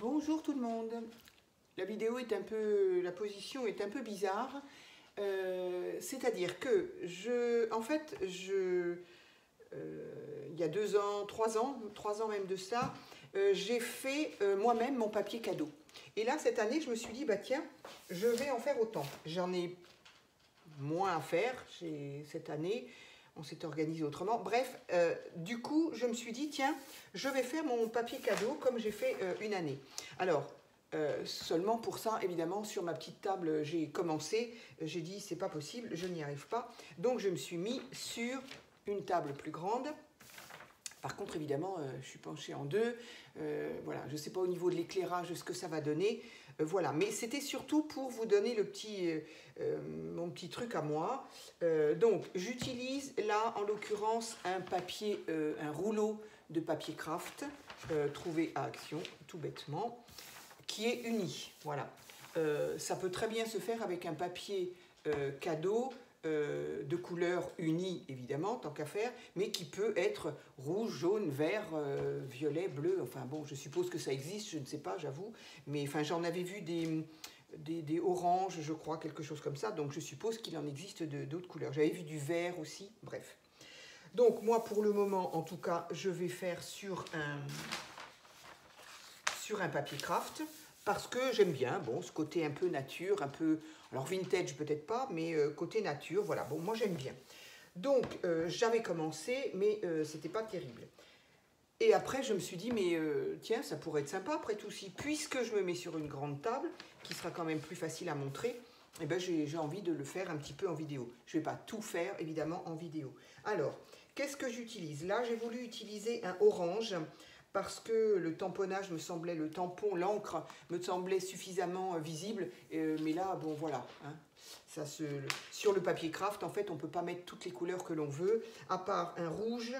Bonjour tout le monde. La vidéo est un peu, la position est un peu bizarre. C'est-à-dire que il y a 2 ans, 3 ans même de ça, j'ai fait moi-même mon papier cadeau. Et là, cette année, je me suis dit, bah tiens, je vais en faire autant. J'en ai moins à faire cette année. On s'est organisé autrement. Bref, du coup, je me suis dit, tiens, je vais faire mon papier cadeau comme j'ai fait une année. Alors, seulement pour ça, évidemment, sur ma petite table, j'ai commencé. J'ai dit, c'est pas possible, je n'y arrive pas. Donc, je me suis mis sur une table plus grande. Par contre, évidemment, je suis penchée en deux. Voilà, je ne sais pas au niveau de l'éclairage ce que ça va donner. Voilà, mais c'était surtout pour vous donner mon petit truc à moi. Donc, j'utilise là, en l'occurrence, un rouleau de papier craft trouvé à Action, tout bêtement, qui est uni. Voilà. Ça peut très bien se faire avec un papier cadeau de couleur unie, évidemment, tant qu'à faire, mais qui peut être rouge, jaune, vert, violet, bleu. Enfin bon, je suppose que ça existe, je ne sais pas, j'avoue. Mais enfin, j'en avais vu des oranges, je crois, quelque chose comme ça. Donc je suppose qu'il en existe d'autres couleurs. J'avais vu du vert aussi, bref. Donc moi, pour le moment, en tout cas, je vais faire sur un papier craft. Parce que j'aime bien, bon, ce côté un peu nature, un peu, alors vintage peut-être pas, mais côté nature, voilà, bon, moi j'aime bien. Donc, j'avais commencé, mais c'était pas terrible. Et après, je me suis dit, mais tiens, ça pourrait être sympa après tout, si, puisque je me mets sur une grande table, qui sera quand même plus facile à montrer, eh ben, j'ai envie de le faire un petit peu en vidéo. Je ne vais pas tout faire, évidemment, en vidéo. Alors, qu'est-ce que j'utilise? Là, j'ai voulu utiliser un orange, parce que le tamponnage me semblait, le tampon, l'encre me semblait suffisamment visible, mais là, bon voilà, hein, sur le papier craft, en fait, on ne peut pas mettre toutes les couleurs que l'on veut, à part un rouge,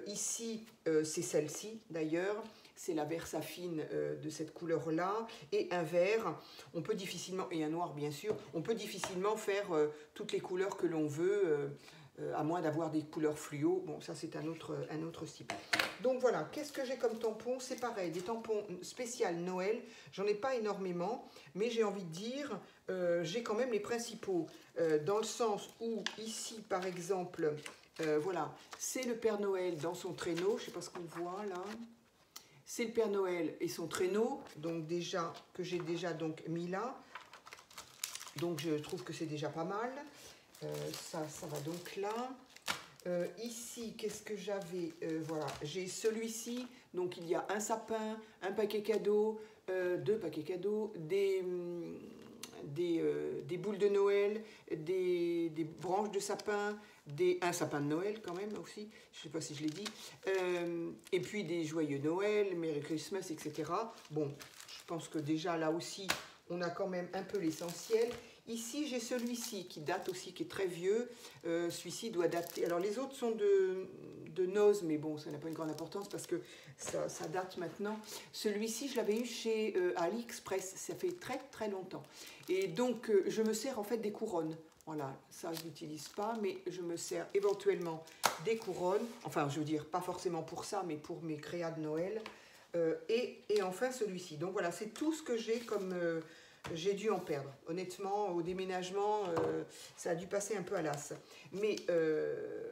ici, c'est celle-ci d'ailleurs, c'est la Versafine de cette couleur-là, et un vert, on peut difficilement, et un noir bien sûr, on peut difficilement faire toutes les couleurs que l'on veut, à moins d'avoir des couleurs fluo. Bon, ça c'est un autre style. Donc voilà, qu'est-ce que j'ai comme tampon? C'est pareil, des tampons spécial Noël. J'en ai pas énormément, mais j'ai envie de dire, j'ai quand même les principaux. Dans le sens où ici, par exemple, voilà, c'est le Père Noël dans son traîneau. Je sais pas ce qu'on voit là. C'est le Père Noël et son traîneau, donc déjà que j'ai déjà donc mis là. Donc je trouve que c'est déjà pas mal. Ça va donc là. Ici, qu'est-ce que j'avais? Voilà, j'ai celui-ci. Donc il y a un sapin, un paquet cadeau, 2 paquets cadeaux, des boules de Noël, des branches de sapin, un sapin de Noël quand même aussi, je ne sais pas si je l'ai dit, et puis des joyeux Noël, Merry Christmas, etc. Bon, je pense que déjà là aussi, on a quand même un peu l'essentiel. Ici, j'ai celui-ci qui date aussi, qui est très vieux. Celui-ci doit dater. Alors, les autres sont de noces, mais bon, ça n'a pas une grande importance parce que ça date maintenant. Celui-ci, je l'avais eu chez AliExpress. Ça fait très, très longtemps. Et donc, je me sers en fait des couronnes. Voilà, ça, je n'utilise pas, mais je me sers éventuellement des couronnes. Enfin, je veux dire, pas forcément pour ça, mais pour mes créas de Noël. Et enfin, celui-ci. Donc, voilà, c'est tout ce que j'ai comme... j'ai dû en perdre. Honnêtement, au déménagement, ça a dû passer un peu à l'as. Mais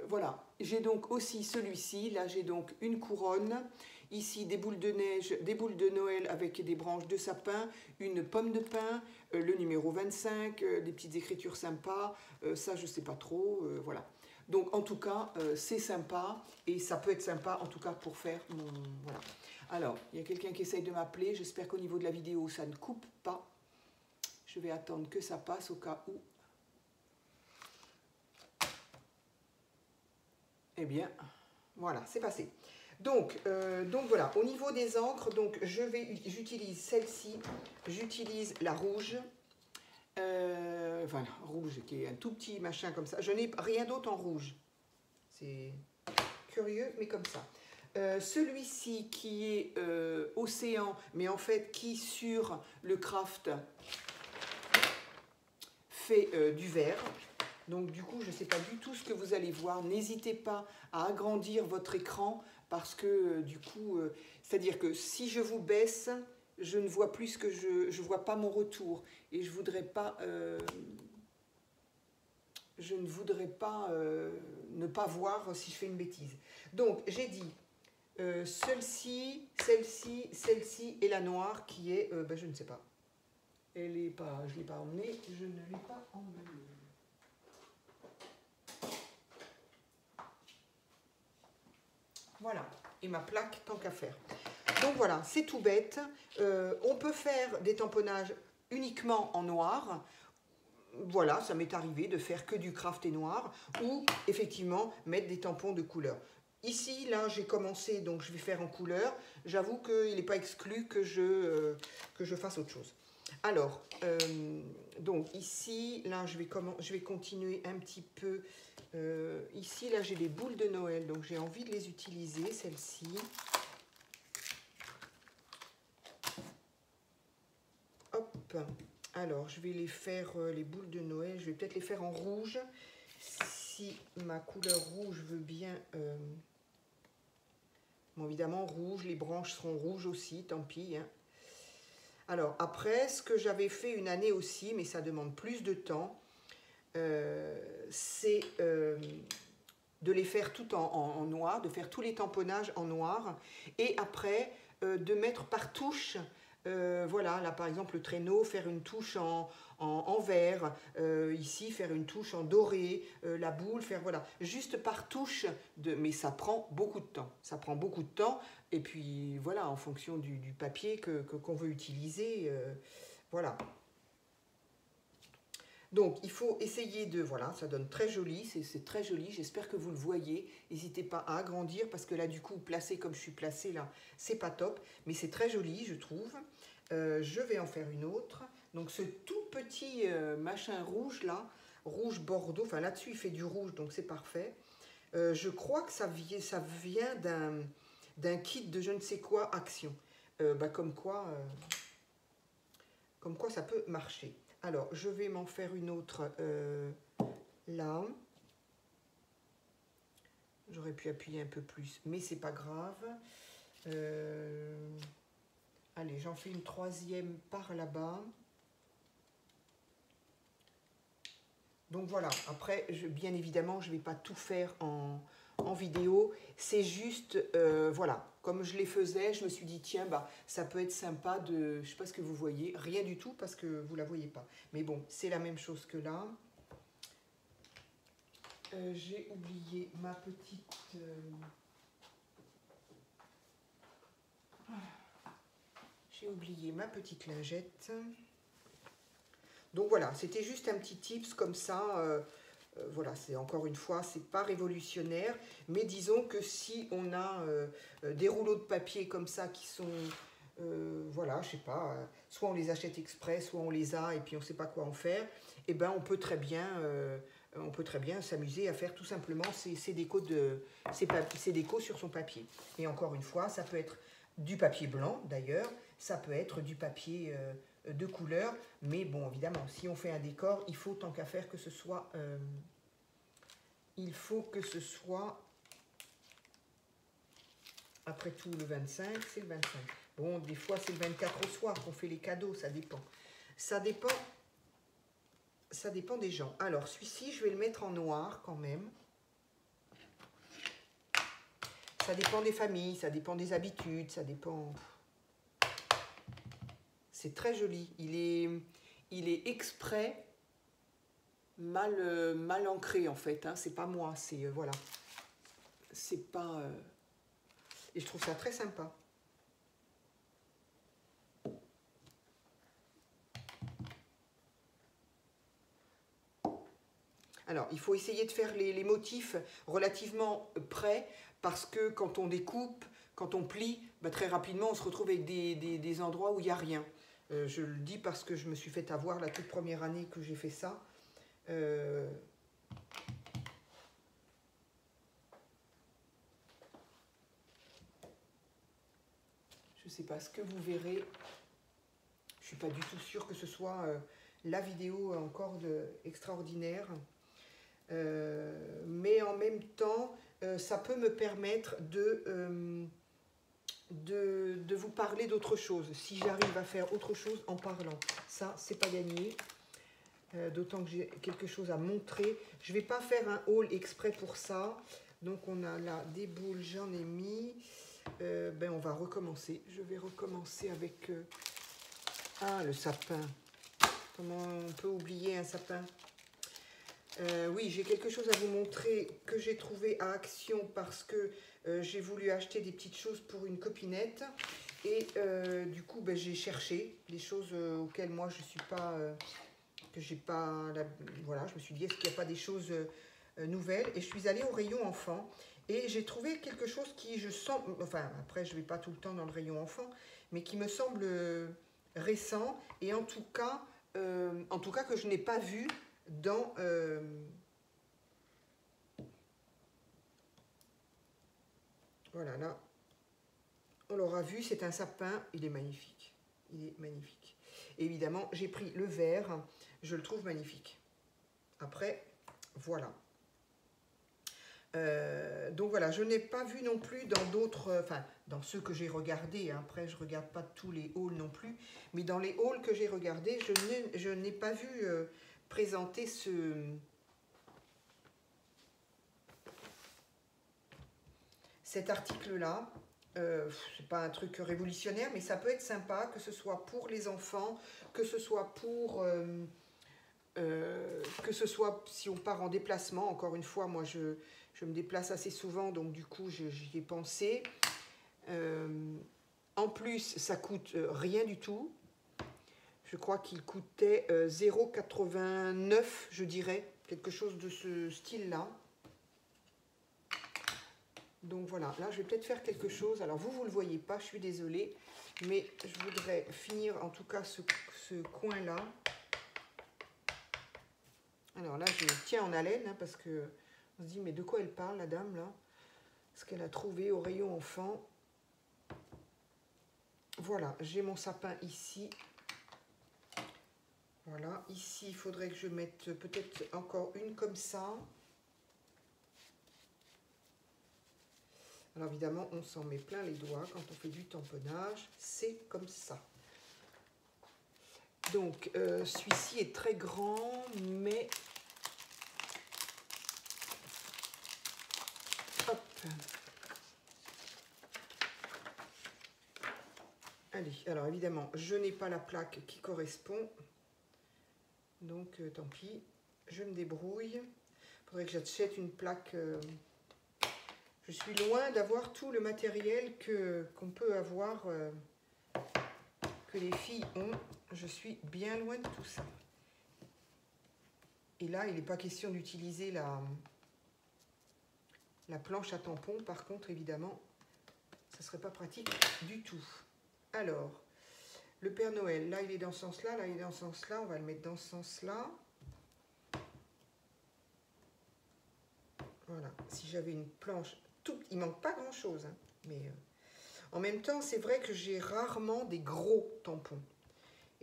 voilà, j'ai donc aussi celui-ci. Là, j'ai donc une couronne. Ici, des boules de neige, des boules de Noël avec des branches de sapin, une pomme de pin, le numéro 25, des petites écritures sympas. Ça, je ne sais pas trop. Voilà. Donc, en tout cas, c'est sympa. Et ça peut être sympa, en tout cas, pour faire mon... Voilà. Alors, il y a quelqu'un qui essaye de m'appeler. J'espère qu'au niveau de la vidéo, ça ne coupe pas. Je vais attendre que ça passe au cas où. Eh bien, voilà, c'est passé. Donc voilà, au niveau des encres, j'utilise celle-ci, j'utilise la rouge. Voilà, rouge qui est un tout petit machin comme ça. Je n'ai rien d'autre en rouge. C'est curieux, mais comme ça. Celui-ci qui est océan, mais en fait qui sur le craft fait du vert. Donc du coup, je ne sais pas du tout ce que vous allez voir. N'hésitez pas à agrandir votre écran parce que du coup, c'est-à-dire que si je vous baisse, je ne vois plus ce que je vois pas mon retour. Et je voudrais pas... je ne voudrais pas ne pas voir si je fais une bêtise. Donc, j'ai dit celle-ci, celle-ci, celle-ci et la noire qui est... ben, je ne sais pas. Elle est pas, je ne l'ai pas emmenée. Je ne l'ai pas emmenée. Voilà. Et ma plaque, tant qu'à faire. Donc voilà, c'est tout bête. On peut faire des tamponnages uniquement en noir. Voilà, ça m'est arrivé de faire que du craft et noir ou effectivement mettre des tampons de couleur. Ici, là, j'ai commencé, donc je vais faire en couleur. J'avoue qu'il n'est pas exclu que je fasse autre chose. Alors, donc ici, là, je vais continuer un petit peu. Ici, là, j'ai des boules de Noël, donc j'ai envie de les utiliser, celles-ci. Hop. Alors, je vais les faire, les boules de Noël, je vais peut-être les faire en rouge, si ma couleur rouge veut bien. Bon, évidemment, rouge, les branches seront rouges aussi, tant pis. Hein. Alors, après, ce que j'avais fait une année aussi, mais ça demande plus de temps, c'est de les faire tout en noir, de faire tous les tamponnages en noir, et après, de mettre par touche. Voilà, là par exemple le traîneau, faire une touche en vert, ici faire une touche en doré, la boule, faire voilà, juste par touche, mais ça prend beaucoup de temps. Ça prend beaucoup de temps, et puis voilà, en fonction du papier qu'on veut utiliser, voilà. Donc, il faut essayer de... Voilà, ça donne très joli, c'est très joli. J'espère que vous le voyez. N'hésitez pas à agrandir parce que là, du coup, placé comme je suis placée là, c'est pas top. Mais c'est très joli, je trouve. Je vais en faire une autre. Donc, ce tout petit machin rouge là, rouge bordeaux. Enfin, là-dessus, il fait du rouge, donc c'est parfait. Je crois que ça vient d'un kit de je ne sais quoi Action. Bah, comme quoi ça peut marcher. Alors, je vais m'en faire une autre là. J'aurais pu appuyer un peu plus, mais c'est pas grave. Allez, j'en fais une troisième par là-bas. Donc voilà, après, bien évidemment, je ne vais pas tout faire en vidéo. C'est juste, voilà, comme je les faisais, je me suis dit, tiens, bah, ça peut être sympa de... Je ne sais pas ce que vous voyez, rien du tout parce que vous ne la voyez pas. Mais bon, c'est la même chose que là. J'ai oublié ma petite... J'ai oublié ma petite lingette. Donc voilà, c'était juste un petit tips comme ça. Voilà, c'est encore une fois, c'est pas révolutionnaire, mais disons que si on a des rouleaux de papier comme ça qui sont, voilà, je sais pas, soit on les achète exprès, soit on les a et puis on ne sait pas quoi en faire, et ben on peut très bien s'amuser à faire tout simplement ces décos sur son papier. Et encore une fois, ça peut être du papier blanc d'ailleurs, ça peut être du papier de couleur, mais bon, évidemment, si on fait un décor, il faut tant qu'à faire que ce soit... après tout, le 25, c'est le 25. Bon, des fois, c'est le 24 au soir qu'on fait les cadeaux, ça dépend. Ça dépend des gens. Alors, celui-ci, je vais le mettre en noir quand même. Ça dépend des familles, ça dépend des habitudes, ça dépend... C'est très joli. Il est exprès mal ancré en fait. Hein. C'est pas moi, c'est... voilà. C'est pas... Et je trouve ça très sympa. Alors, il faut essayer de faire les motifs relativement près parce que quand on découpe, quand on plie, bah, très rapidement, on se retrouve avec des endroits où il n'y a rien. Je le dis parce que je me suis fait avoir la toute première année que j'ai fait ça. Je ne sais pas ce que vous verrez. Je ne suis pas du tout sûre que ce soit la vidéo encore extraordinaire. Mais en même temps, ça peut me permettre de de vous parler d'autre chose. Si j'arrive à faire autre chose en parlant, ça, c'est pas gagné. D'autant que j'ai quelque chose à montrer. Je vais pas faire un haul exprès pour ça. Donc, on a là des boules, j'en ai mis. Ben, on va recommencer. Je vais recommencer avec... Ah, le sapin. Comment on peut oublier un sapin? Oui, j'ai quelque chose à vous montrer que j'ai trouvé à Action parce que j'ai voulu acheter des petites choses pour une copinette. Et du coup, ben, j'ai cherché les choses auxquelles moi je suis pas... que j'ai pas... Voilà, je me suis dit, est-ce qu'il n'y a pas des choses nouvelles? Et je suis allée au rayon enfant. Et j'ai trouvé quelque chose qui, je sens... Enfin, après, je ne vais pas tout le temps dans le rayon enfant, mais qui me semble récent. Et en tout cas que je n'ai pas vu dans... voilà, là, on l'aura vu, c'est un sapin, il est magnifique. Il est magnifique. Et évidemment, j'ai pris le vert, je le trouve magnifique. Après, voilà. Donc voilà, je n'ai pas vu non plus dans d'autres, enfin, dans ceux que j'ai regardés, hein, après je ne regarde pas tous les hauls non plus, mais dans les hauls que j'ai regardés, je n'ai pas vu présenter cet article-là. C'est pas un truc révolutionnaire, mais ça peut être sympa, que ce soit pour les enfants, que ce soit pour... que ce soit si on part en déplacement. Encore une fois, moi je me déplace assez souvent, donc du coup j'y ai pensé. En plus, ça coûte rien du tout. Je crois qu'il coûtait 0,89, je dirais, quelque chose de ce style-là. Donc voilà, là je vais peut-être faire quelque chose. Alors vous ne le voyez pas, je suis désolée, mais je voudrais finir en tout cas ce coin-là. Alors là, je tiens en haleine, hein, parce que on se dit, mais de quoi elle parle, la dame, là? Ce qu'elle a trouvé au rayon enfant. Voilà, j'ai mon sapin ici. Voilà, ici, il faudrait que je mette peut-être encore une comme ça. Alors évidemment, on s'en met plein les doigts quand on fait du tamponnage. C'est comme ça. Donc, celui-ci est très grand, mais... Hop. Allez, alors évidemment, je n'ai pas la plaque qui correspond. Donc, tant pis, je me débrouille. Il faudrait que j'achète une plaque... Je suis loin d'avoir tout le matériel qu'on peut avoir, que les filles ont. Je suis bien loin de tout ça. Et là, il n'est pas question d'utiliser la planche à tampon. Par contre, évidemment, ça ne serait pas pratique du tout. Alors, le Père Noël, là, il est dans ce sens-là, là, il est dans ce sens-là. On va le mettre dans ce sens-là. Voilà. Si j'avais une planche... il ne manque pas grand-chose, hein, mais en même temps, c'est vrai que j'ai rarement des gros tampons.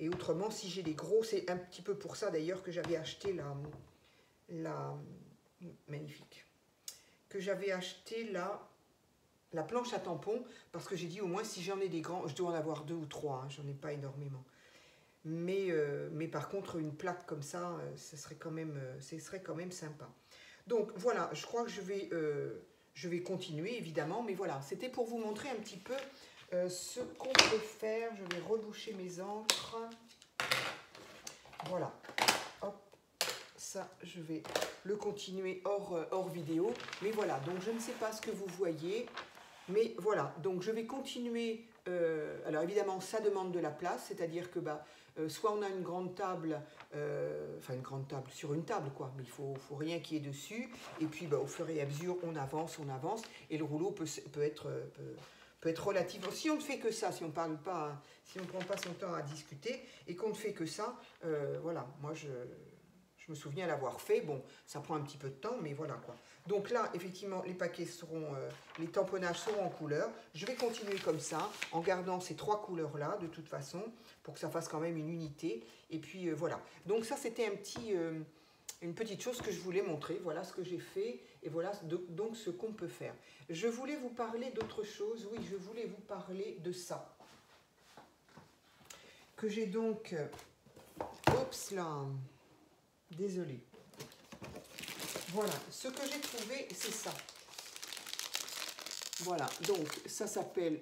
Et autrement, si j'ai des gros, c'est un petit peu pour ça d'ailleurs que j'avais acheté magnifique. Que j'avais acheté la planche à tampons, parce que j'ai dit au moins si j'en ai des grands, je dois en avoir 2 ou 3, hein, j'en ai pas énormément. Mais par contre, une plaque comme ça, ce serait quand même sympa. Donc voilà, je crois que je vais continuer évidemment, mais voilà, c'était pour vous montrer un petit peu ce qu'on peut faire. Je vais reboucher mes encres. Voilà, hop, ça je vais le continuer hors vidéo. Mais voilà, donc je ne sais pas ce que vous voyez, mais voilà, donc je vais continuer. Alors évidemment, ça demande de la place, c'est-à-dire que soit on a une grande table, enfin une grande table sur une table quoi, mais il faut rien qui est dessus, et puis au fur et à mesure on avance, et le rouleau peut être relatif. Si on ne fait que ça, si on parle pas, si on ne prend pas son temps à discuter, et qu'on ne fait que ça, voilà, moi je me souviens l'avoir fait, bon, ça prend un petit peu de temps, mais voilà quoi. Donc là, effectivement, les paquets seront, les tamponnages seront en couleur. Je vais continuer comme ça, en gardant ces 3 couleurs-là, de toute façon, pour que ça fasse quand même une unité. Et puis voilà. Donc ça, c'était un petit une petite chose que je voulais montrer. Voilà ce que j'ai fait et voilà donc ce qu'on peut faire. Je voulais vous parler d'autre chose. Oui, je voulais vous parler de ça. Que j'ai donc... Oups là, désolée. Voilà, ce que j'ai trouvé, c'est ça. Voilà, donc ça s'appelle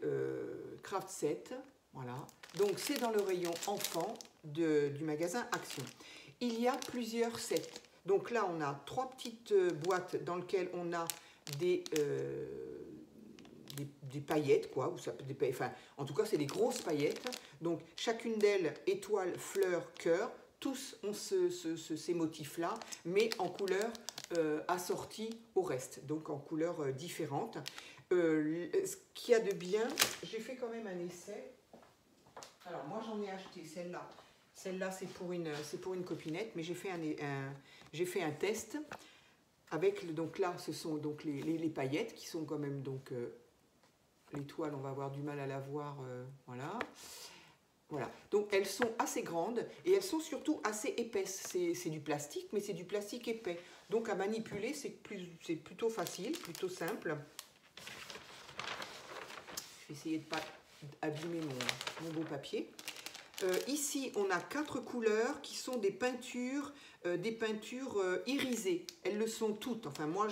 Craft Set. Voilà, donc c'est dans le rayon enfant du magasin Action. Il y a plusieurs sets. Donc là, on a 3 petites boîtes dans lesquelles on a des paillettes, quoi. Ou ça peut, enfin, en tout cas, c'est des grosses paillettes. Donc chacune d'elles, étoile, fleur, cœur. Tous ont ces motifs-là, mais en couleur assortie au reste, donc en couleurs différentes. Ce qu'il y a de bien, j'ai fait quand même un essai. Alors moi j'en ai acheté celle-là. Celle-là c'est pour une copinette, mais j'ai fait un test avec, donc là ce sont donc les paillettes qui sont quand même donc l'étoile, on va avoir du mal à la voir, voilà. Voilà, donc elles sont assez grandes et elles sont surtout assez épaisses. C'est du plastique, mais c'est du plastique épais. Donc à manipuler, c'est plutôt facile, plutôt simple. Je vais essayer de ne pas abîmer mon beau papier. Ici, on a 4 couleurs qui sont des peintures irisées. Elles le sont toutes. Enfin, moi,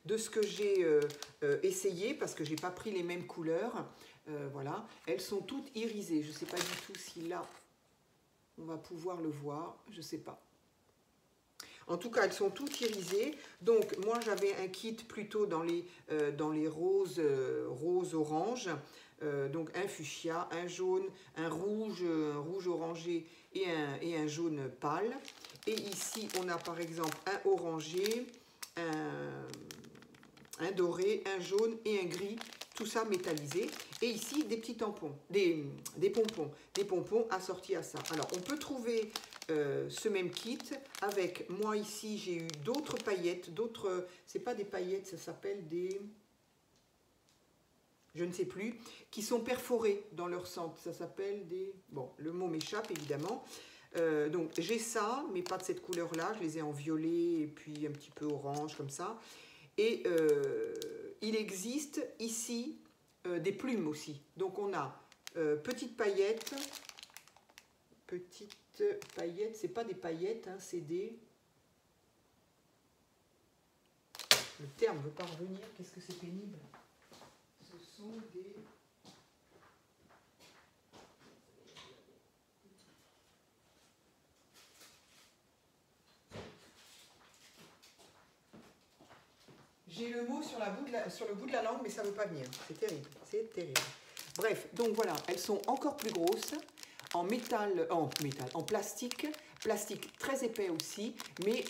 de ce que j'ai essayé, parce que je n'ai pas pris les mêmes couleurs, voilà, elles sont toutes irisées. Je ne sais pas du tout si là, on va pouvoir le voir. Je ne sais pas. En tout cas, elles sont toutes irisées. Donc, moi, j'avais un kit plutôt dans les roses orange. Donc, un fuchsia, un jaune, un rouge orangé et un jaune pâle. Et ici, on a par exemple un orangé, un doré, un jaune et un gris. Tout ça métallisé. Et ici, des petits tampons, des pompons assortis à ça. Alors, on peut trouver ce même kit avec, moi ici, j'ai eu d'autres paillettes, c'est pas des paillettes, ça s'appelle des, je ne sais plus, qui sont perforées dans leur centre. Ça s'appelle des, bon, le mot m'échappe évidemment. Donc, j'ai ça, mais pas de cette couleur-là. Je les ai en violet et puis un petit peu orange, comme ça. Et il existe ici des plumes aussi. Donc on a petites paillettes, c'est pas des paillettes, hein, c'est des... Le terme ne veut pas revenir, qu'est-ce que c'est pénible. Ce sont des... J'ai le mot sur le bout de la langue, mais ça ne veut pas venir. C'est terrible, c'est terrible. Bref, donc voilà, elles sont encore plus grosses, en plastique très épais aussi, mais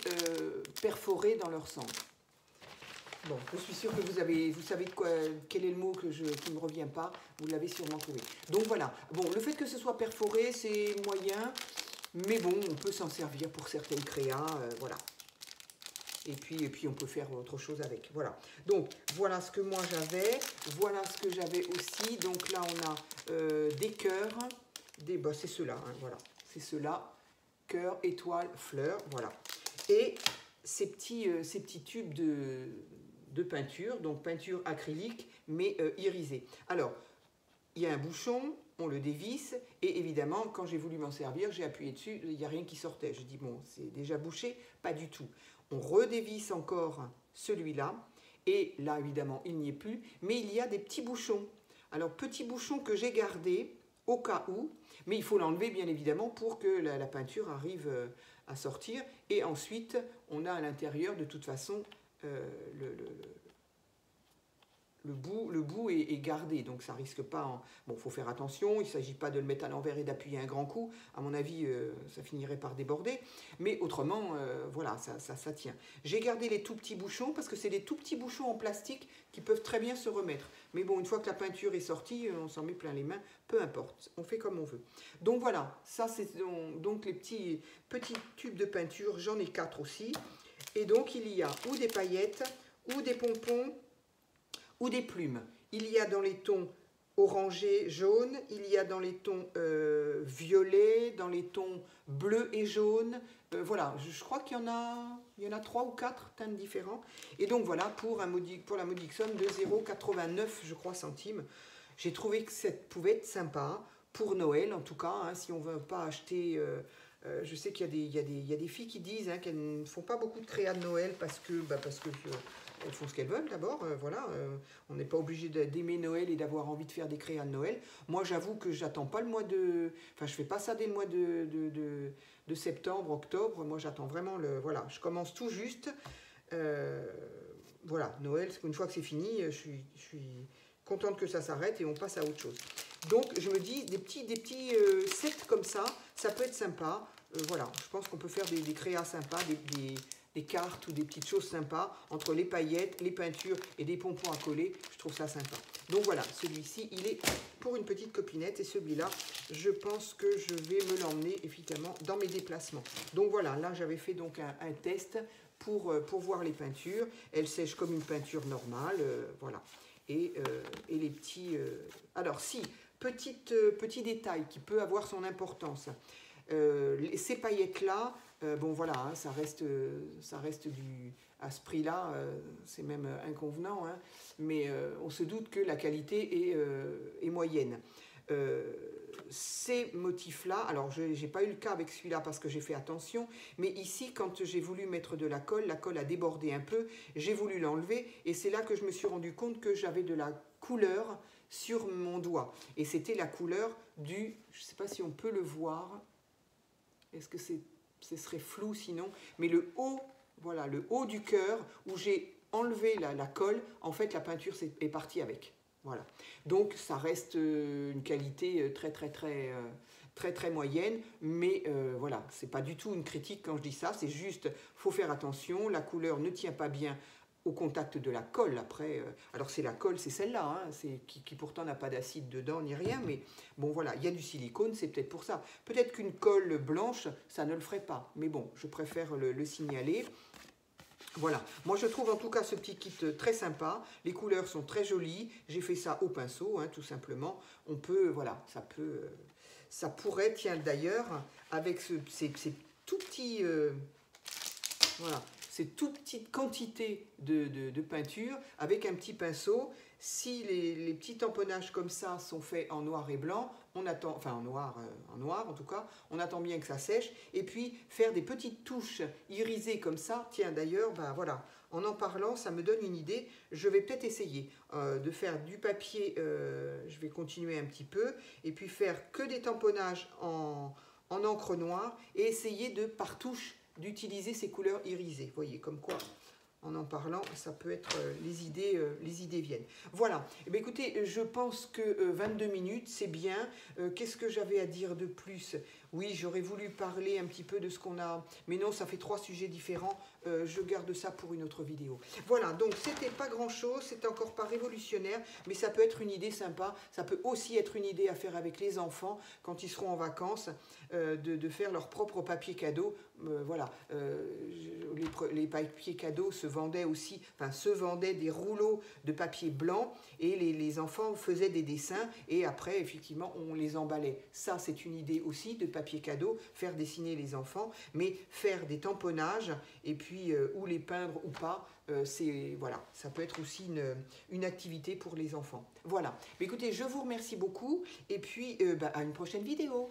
perforés dans leur centre. Bon, je suis sûre que vous savez quel est le mot qui ne me revient pas, vous l'avez sûrement trouvé. Donc voilà, bon, le fait que ce soit perforé, c'est moyen, mais bon, on peut s'en servir pour certaines créas, voilà. Et puis on peut faire autre chose avec. Voilà. Donc, voilà ce que moi j'avais. Voilà ce que j'avais aussi. Donc là, on a des cœurs. Bah, c'est ceux-là. Hein, voilà. C'est ceux-là. Cœur, étoile, fleur. Voilà. Et ces petits tubes de peinture. Donc, peinture acrylique, mais irisée. Alors, il y a un bouchon. On le dévisse. Et évidemment, quand j'ai voulu m'en servir, j'ai appuyé dessus. Il n'y a rien qui sortait. Je dis, bon, c'est déjà bouché. Pas du tout. On redévisse encore celui-là, et là, évidemment, il n'y est plus, mais il y a des petits bouchons. Alors, petits bouchons que j'ai gardés au cas où, mais il faut l'enlever, bien évidemment, pour que la peinture arrive à sortir. Et ensuite, on a à l'intérieur, de toute façon, le bout est gardé, donc ça risque pas... Bon, il faut faire attention, il ne s'agit pas de le mettre à l'envers et d'appuyer un grand coup. À mon avis, ça finirait par déborder. Mais autrement, voilà, ça tient. J'ai gardé les tout petits bouchons, parce que c'est des tout petits bouchons en plastique qui peuvent très bien se remettre. Mais bon, une fois que la peinture est sortie, on s'en met plein les mains, peu importe, on fait comme on veut. Donc voilà, ça c'est donc les petits tubes de peinture, j'en ai 4 aussi. Et donc il y a ou des paillettes, ou des pompons, ou des plumes. Il y a dans les tons orangé, jaune. Il y a dans les tons violets, dans les tons bleu et jaune. Voilà, je crois qu'il y en a 3 ou 4 teintes différents. Et donc voilà, pour la modique somme de 0,89 je crois centimes. J'ai trouvé que ça pouvait être sympa pour Noël en tout cas, hein, si on ne veut pas acheter... je sais qu'il y a des filles qui disent hein, qu'elles ne font pas beaucoup de créas de Noël parce que elles font ce qu'elles veulent d'abord. Voilà, on n'est pas obligé d'aimer Noël et d'avoir envie de faire des créas de Noël. Moi, j'avoue que j'attends pas le mois de... Enfin, je fais pas ça dès le mois de septembre, octobre. Moi, j'attends vraiment le... Voilà, je commence tout juste. Voilà, Noël, une fois que c'est fini, je suis contente que ça s'arrête et on passe à autre chose. Donc, je me dis, des petits sets comme ça peut être sympa. Voilà, je pense qu'on peut faire des créas sympas, des cartes ou des petites choses sympas entre les paillettes, les peintures et des pompons à coller. Je trouve ça sympa. Donc voilà, celui-ci, il est pour une petite copinette et celui-là, je pense que je vais me l'emmener efficacement dans mes déplacements. Donc voilà, là j'avais fait donc un test pour voir les peintures. Elles sèchent comme une peinture normale, voilà. Et les petits... Alors si, petit détail qui peut avoir son importance. Ces paillettes-là, bon voilà, hein, ça reste à ce prix-là, c'est même inconvenant, hein, mais on se doute que la qualité est moyenne. Ces motifs-là, alors je n'ai pas eu le cas avec celui-là parce que j'ai fait attention, mais ici, quand j'ai voulu mettre de la colle a débordé un peu, j'ai voulu l'enlever, et c'est là que je me suis rendu compte que j'avais de la couleur sur mon doigt. Et c'était la couleur du, je ne sais pas si on peut le voir, est-ce que ce serait flou sinon, mais le haut, voilà, le haut du cœur où j'ai enlevé la colle, en fait la peinture est partie avec. Voilà. Donc ça reste une qualité très moyenne, mais voilà, c'est pas du tout une critique quand je dis ça, c'est juste, faut faire attention, la couleur ne tient pas bien au contact de la colle. Après, alors c'est la colle, c'est celle-là, hein, qui pourtant n'a pas d'acide dedans ni rien, mais bon voilà, il y a du silicone, c'est peut-être pour ça. Peut-être qu'une colle blanche, ça ne le ferait pas, mais bon, je préfère le signaler. Voilà, moi je trouve en tout cas ce petit kit très sympa, les couleurs sont très jolies, j'ai fait ça au pinceau, hein, tout simplement. On peut, voilà, ça pourrait, tiens d'ailleurs, avec ces tout petits, voilà, ces toute petites quantités de peinture, avec un petit pinceau, si les petits tamponnages comme ça sont faits en noir et blanc, on attend, enfin en noir en tout cas, on attend bien que ça sèche, et puis faire des petites touches irisées comme ça. Tiens d'ailleurs, ben voilà, en parlant, ça me donne une idée, je vais peut-être essayer de faire du papier, je vais continuer un petit peu, et puis faire que des tamponnages en encre noire, et essayer de, par touche, d'utiliser ces couleurs irisées. Vous voyez, comme quoi, en parlant, ça peut être, les idées viennent. Voilà, eh bien, écoutez, je pense que 22 minutes, c'est bien. Qu'est-ce que j'avais à dire de plus? Oui, j'aurais voulu parler un petit peu de ce qu'on a, mais non, ça fait 3 sujets différents. Je garde ça pour une autre vidéo. Voilà, donc c'était pas grand-chose, c'était encore pas révolutionnaire, mais ça peut être une idée sympa. Ça peut aussi être une idée à faire avec les enfants quand ils seront en vacances, de faire leur propre papier cadeau. Voilà, les papiers cadeaux se vendaient aussi, enfin se vendaient des rouleaux de papier blanc et les enfants faisaient des dessins et après effectivement on les emballait. Ça c'est une idée aussi de papier cadeau, faire dessiner les enfants, mais faire des tamponnages et puis ou les peindre ou pas, voilà, ça peut être aussi une activité pour les enfants. Voilà, mais écoutez, je vous remercie beaucoup et puis à une prochaine vidéo.